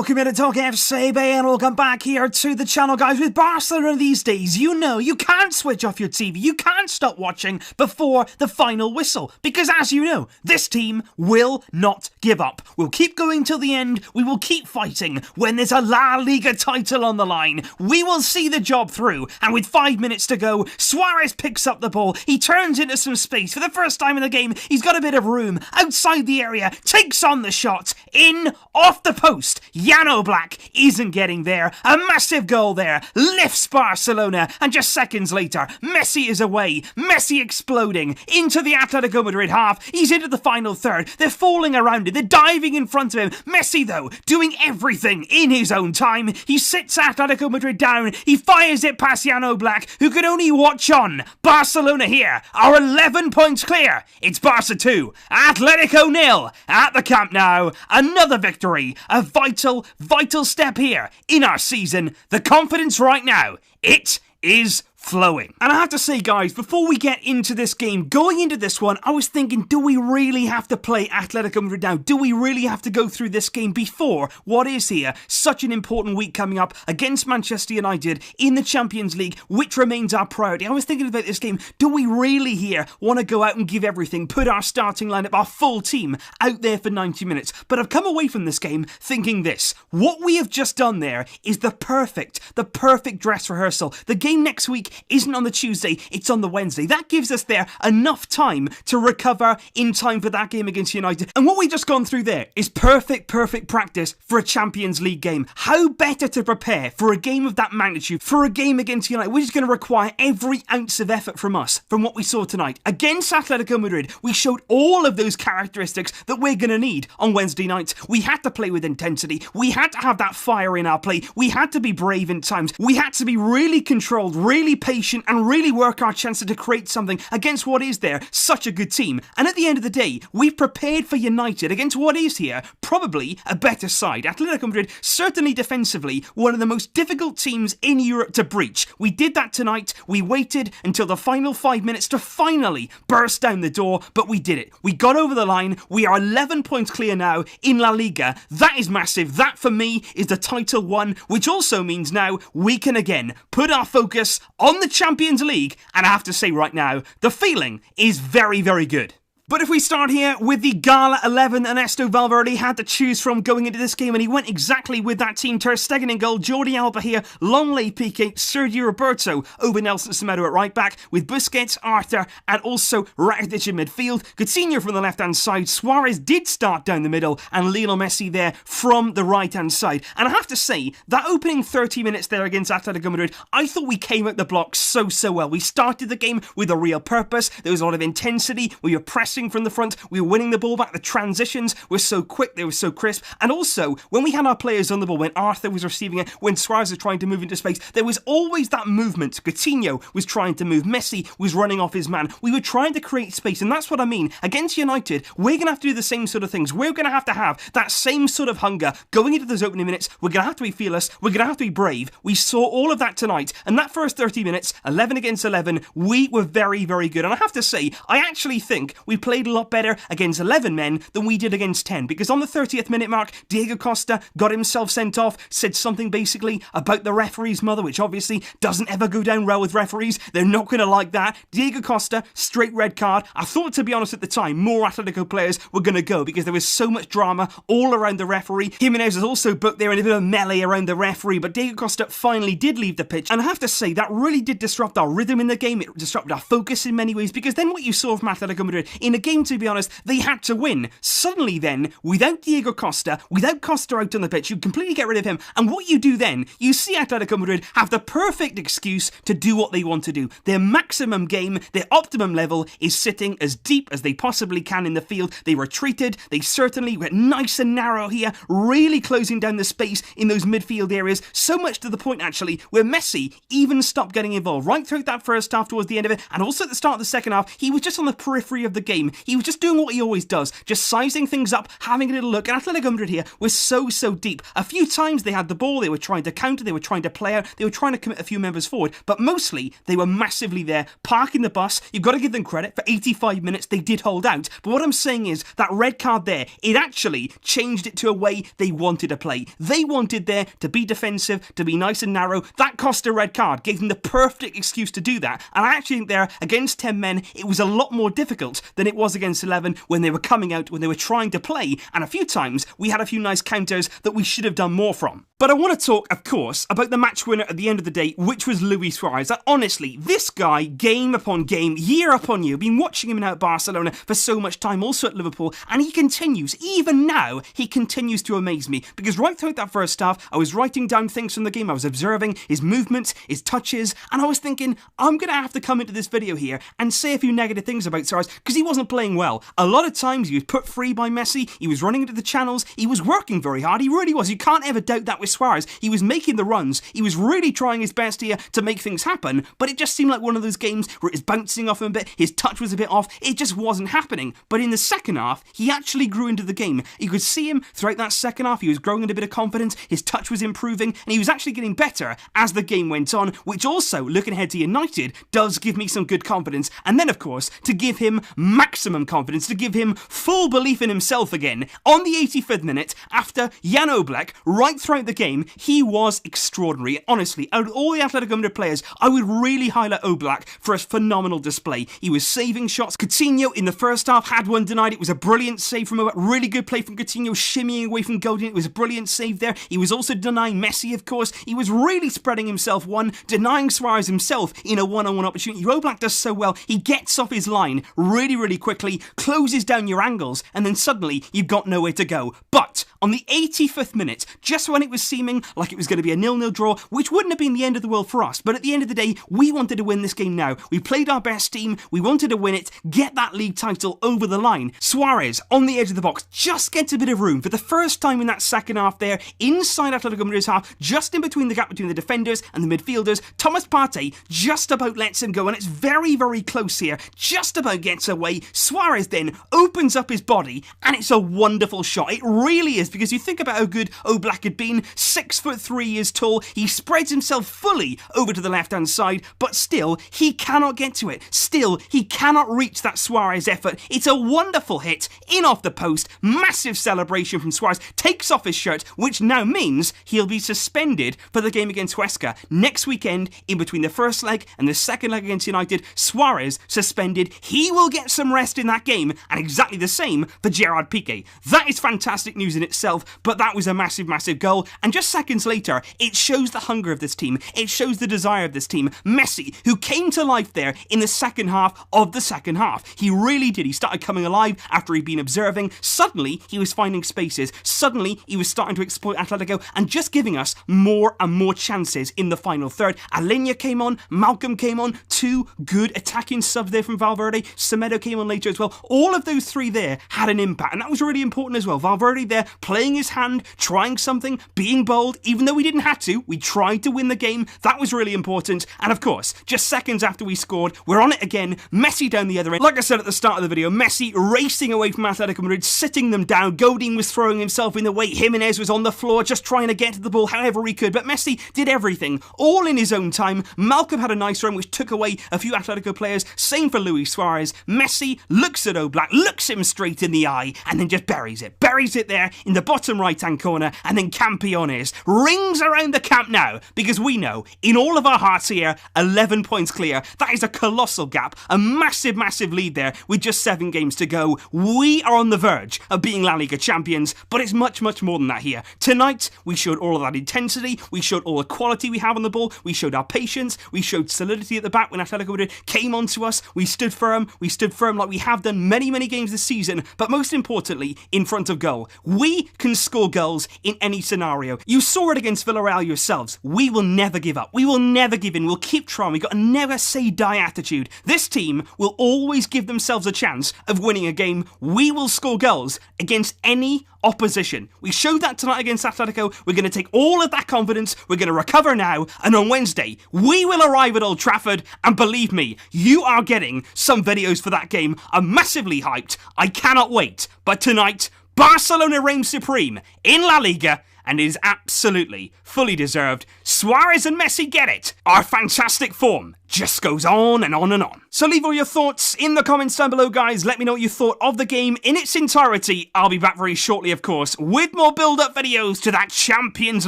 Welcome to Talk FC, and welcome back here to the channel, guys. With Barcelona these days, you know, you can't switch off your TV, you can't stop watching before the final whistle, because as you know, this team will not give up. We'll keep going till the end, we will keep fighting. When there's a La Liga title on the line, we will see the job through, and with 5 minutes to go, Suarez picks up the ball, he turns into some space. For the first time in the game, he's got a bit of room, outside the area, takes on the shot, in, off the post. Jan Oblak isn't getting there. A massive goal there. Lifts Barcelona. And just seconds later, Messi is away. Messi exploding into the Atletico Madrid half. He's into the final third. They're falling around it. They're diving in front of him. Messi, though, doing everything in his own time. He sits Atletico Madrid down. He fires it past Jan Oblak, who could only watch on. Barcelona here are 11 points clear. It's Barca 2, Atletico 0 at the Camp Nou. Another victory. A vital step here in our season. The confidence right now, it is flowing. And I have to say, guys, before we get into this game, going into this one, I was thinking, do we really have to play Atletico Madrid now? Do we really have to go through this game before what is here such an important week coming up against Manchester United in the Champions League, which remains our priority? I was thinking about this game, do we really here want to go out and give everything, put our starting lineup, our full team out there for 90 minutes? But I've come away from this game thinking this, what we have just done there is the perfect dress rehearsal. The game next week isn't on the Tuesday, it's on the Wednesday. That gives us there enough time to recover in time for that game against United. And what we've just gone through there is perfect practice for a Champions League game. How better to prepare for a game of that magnitude, for a game against United, which is going to require every ounce of effort from us, from what we saw tonight. Against Atletico Madrid, we showed all of those characteristics that we're going to need on Wednesday nights. We had to play with intensity. We had to have that fire in our play. We had to be brave in times. We had to be really controlled, really patient, and really work our chances to create something against what is there such a good team. And at the end of the day, we've prepared for United against what is here probably a better side. Atletico Madrid, certainly defensively, one of the most difficult teams in Europe to breach. We did that tonight. We waited until the final 5 minutes to finally burst down the door, but we did it. We got over the line. We are 11 points clear now in La Liga. That is massive. That, for me, is the title won, which also means now we can again put our focus on the Champions League, and I have to say right now, the feeling is very good. But if we start here with the Gala 11, Ernesto Valverde had to choose from going into this game, and he went exactly with that team. Ter Stegen in goal, Jordi Alba here, Longley, Piqué, Sergio Roberto over Nelson Semedo at right back, with Busquets, Arthur, and also Rakitic in midfield. Coutinho from the left-hand side, Suarez did start down the middle, and Lionel Messi there from the right-hand side. And I have to say, that opening 30 minutes there against Atletico Madrid, I thought we came out the block so well. We started the game with a real purpose, there was a lot of intensity, we were pressing from the front, we were winning the ball back, the transitions were so quick, they were so crisp, and also, when we had our players on the ball, when Arthur was receiving it, when Suarez was trying to move into space, there was always that movement. Coutinho was trying to move, Messi was running off his man, we were trying to create space, and that's what I mean. Against United, we're going to have to do the same sort of things. We're going to have that same sort of hunger going into those opening minutes. We're going to have to be fearless, we're going to have to be brave. We saw all of that tonight, and that first 30 minutes, 11 against 11, we were very good, and I have to say, I actually think we played a lot better against 11 men than we did against 10, because on the 30th minute mark, Diego Costa got himself sent off, said something basically about the referee's mother, which obviously doesn't ever go down well with referees. They're not going to like that. Diego Costa, straight red card. I thought, to be honest, at the time, more Atletico players were going to go because there was so much drama all around the referee. Jimenez was also booked there in a bit of a melee around the referee, but Diego Costa finally did leave the pitch, and I have to say, that really did disrupt our rhythm in the game. It disrupted our focus in many ways, because then what you saw from Atletico Madrid in a game, to be honest, they had to win. Suddenly then, without Diego Costa, without Costa out on the pitch, you completely get rid of him, and what you do then, you see Atletico Madrid have the perfect excuse to do what they want to do. Their maximum game, their optimum level is sitting as deep as they possibly can in the field. They retreated, they certainly went nice and narrow here, really closing down the space in those midfield areas, so much to the point actually where Messi even stopped getting involved right throughout that first half towards the end of it, and also at the start of the second half, he was just on the periphery of the game. game, he was just doing what he always does, just sizing things up, having a little look, and Atletico Madrid here was so deep. A few times they had the ball, they were trying to counter, they were trying to play out, they were trying to commit a few members forward, but mostly they were massively there, parking the bus. You've got to give them credit, for 85 minutes they did hold out, but what I'm saying is, that red card there, it actually changed it to a way they wanted to play. They wanted there to be defensive, to be nice and narrow. That cost a red card, gave them the perfect excuse to do that, and I actually think there, against 10 men, it was a lot more difficult than it was against 11 when they were coming out, when they were trying to play, and a few times we had a few nice counters that we should have done more from. But I want to talk, of course, about the match winner at the end of the day, which was Luis Suarez. Honestly, this guy, game upon game, year upon year, been watching him now at Barcelona for so much time, also at Liverpool, and he continues, even now, he continues to amaze me, because right throughout that first half, I was writing down things from the game, I was observing his movements, his touches, and I was thinking, I'm going to have to come into this video here and say a few negative things about Suarez, because he wasn't playing well. A lot of times, he was put free by Messi, he was running into the channels, he was working very hard, he really was. You can't ever doubt that with Suarez. He was making the runs, he was really trying his best here to make things happen, but it just seemed like one of those games where it was bouncing off him a bit, his touch was a bit off, it just wasn't happening. But in the second half, he actually grew into the game. You could see him throughout that second half, he was growing in a bit of confidence, his touch was improving, and he was actually getting better as the game went on, which also, looking ahead to United, does give me some good confidence. And then, of course, to give him maximum confidence, to give him full belief in himself again, on the 85th minute, after Jan Oblak, right throughout the game, he was extraordinary. Honestly, out of all the Atletico Madrid players, I would really highlight Oblak for a phenomenal display. He was saving shots. Coutinho in the first half had one denied. It was a brilliant save from Oblak. Really good play from Coutinho, shimmying away from Godin. It was a brilliant save there. He was also denying Messi, of course. He was really spreading himself denying Suarez himself in a one-on-one opportunity. Oblak does so well. He gets off his line really quickly, closes down your angles, and then suddenly you've got nowhere to go. But on the 85th minute, just when it was seeming like it was going to be a 0-0 draw, which wouldn't have been the end of the world for us, but at the end of the day, we wanted to win this game now. We played our best team, we wanted to win it, get that league title over the line. Suarez, on the edge of the box, just gets a bit of room for the first time in that second half there, inside Atletico Madrid's half, just in between the gap between the defenders and the midfielders. Thomas Partey just about lets him go, and it's very close here, just about gets away. Suarez then opens up his body, and it's a wonderful shot. It really is, because you think about how good Oblak had been, 6'3" years tall, he spreads himself fully over to the left-hand side, but still, he cannot get to it. Still, he cannot reach that Suarez effort. It's a wonderful hit, in off the post, massive celebration from Suarez, takes off his shirt, which now means he'll be suspended for the game against Huesca. Next weekend, in between the first leg and the second leg against United, Suarez suspended. He will get some rest in that game, and exactly the same for Gerard Piqué. That is fantastic news in itself, but that was a massive goal, and just seconds later, it shows the hunger of this team, it shows the desire of this team. Messi, who came to life there in the second half of the second half. He really did. He started coming alive after he'd been observing. Suddenly, he was finding spaces. Suddenly, he was starting to exploit Atletico and just giving us more and more chances in the final third. Alenya came on, Malcolm came on, two good attacking subs there from Valverde. Semedo came on later as well. All of those three there had an impact, and that was really important as well. Valverde there, playing his hand, trying something, being bold, even though we didn't have to. We tried to win the game. That was really important. And of course, just seconds after we scored, we're on it again. Messi down the other end. Like I said at the start of the video, Messi racing away from Atletico Madrid, sitting them down. Godin was throwing himself in the way. Jimenez was on the floor, just trying to get to the ball however he could. But Messi did everything, all in his own time. Malcolm had a nice run, which took away a few Atletico players. Same for Luis Suarez. Messi looks at Oblak, looks him straight in the eye, and then just buries it. Buries it there in the bottom right-hand corner, and then Campeones rings around the Camp Nou, because we know, in all of our hearts here, 11 points clear. That is a colossal gap, a massive lead there with just 7 games to go. We are on the verge of being La Liga champions, but it's much more than that here. Tonight, we showed all of that intensity, we showed all the quality we have on the ball, we showed our patience, we showed solidity at the back when Atletico Madrid came onto us, we stood firm like we have done many games this season, but most importantly, in front of goal. We We can score goals in any scenario. You saw it against Villarreal yourselves. We will never give up. We will never give in. We'll keep trying. We've got a never say die attitude. This team will always give themselves a chance of winning a game. We will score goals against any opposition. We showed that tonight against Atletico. We're going to take all of that confidence. We're going to recover now. And on Wednesday, we will arrive at Old Trafford. And believe me, you are getting some videos for that game. I'm massively hyped. I cannot wait. But tonight, Barcelona reigns supreme in La Liga, and it is absolutely fully deserved. Suarez and Messi get it. Our fantastic form just goes on and on and on. So leave all your thoughts in the comments down below, guys. Let me know what you thought of the game in its entirety. I'll be back very shortly, of course, with more build-up videos to that Champions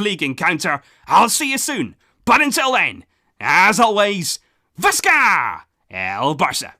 League encounter. I'll see you soon. But until then, as always, Vasca El Barça.